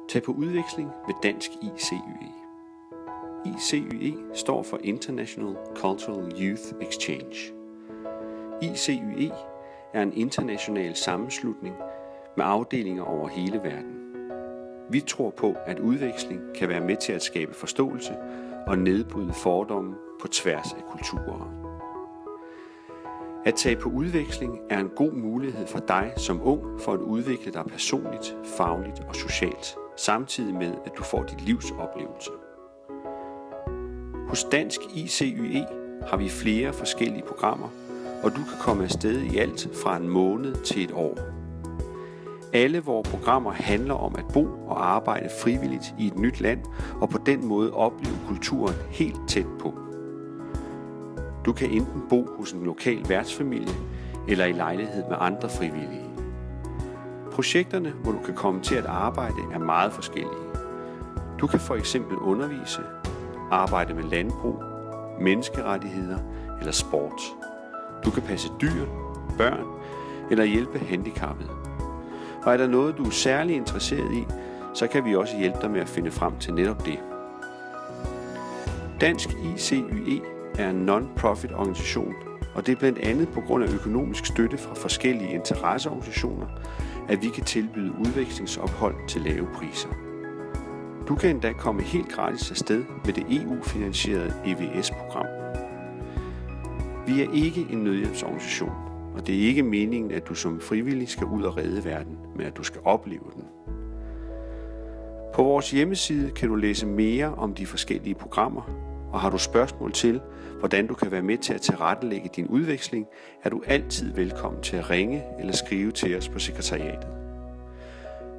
Tag på udveksling med Dansk ICYE. ICYE står for International Cultural Youth Exchange. ICYE er en international sammenslutning med afdelinger over hele verden. Vi tror på, at udveksling kan være med til at skabe forståelse og nedbryde fordomme på tværs af kulturer. At tage på udveksling er en god mulighed for dig som ung for at udvikle dig personligt, fagligt og socialt, samtidig med at du får dit livs oplevelse. Hos Dansk ICYE har vi flere forskellige programmer, og du kan komme afsted i alt fra en måned til et år. Alle vores programmer handler om at bo og arbejde frivilligt i et nyt land, og på den måde opleve kulturen helt tæt på. Du kan enten bo hos en lokal værtsfamilie eller i lejlighed med andre frivillige. Projekterne, hvor du kan komme til at arbejde, er meget forskellige. Du kan for eksempel undervise, arbejde med landbrug, menneskerettigheder eller sport. Du kan passe dyr, børn eller hjælpe handicappede. Og er der noget, du er særlig interesseret i, så kan vi også hjælpe dig med at finde frem til netop det. Dansk ICYE er en non-profit organisation, og det er blandt andet på grund af økonomisk støtte fra forskellige interesseorganisationer, at vi kan tilbyde udvekslingsophold til lave priser. Du kan endda komme helt gratis afsted med det EU-finansierede EVS-program. Vi er ikke en nødhjælpsorganisation, og det er ikke meningen, at du som frivillig skal ud og redde verden, men at du skal opleve den. På vores hjemmeside kan du læse mere om de forskellige programmer, og har du spørgsmål til, hvordan du kan være med til at tilrettelægge din udveksling, er du altid velkommen til at ringe eller skrive til os på sekretariatet.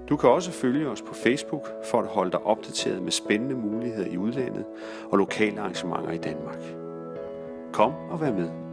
Du kan også følge os på Facebook for at holde dig opdateret med spændende muligheder i udlandet og lokale arrangementer i Danmark. Kom og vær med.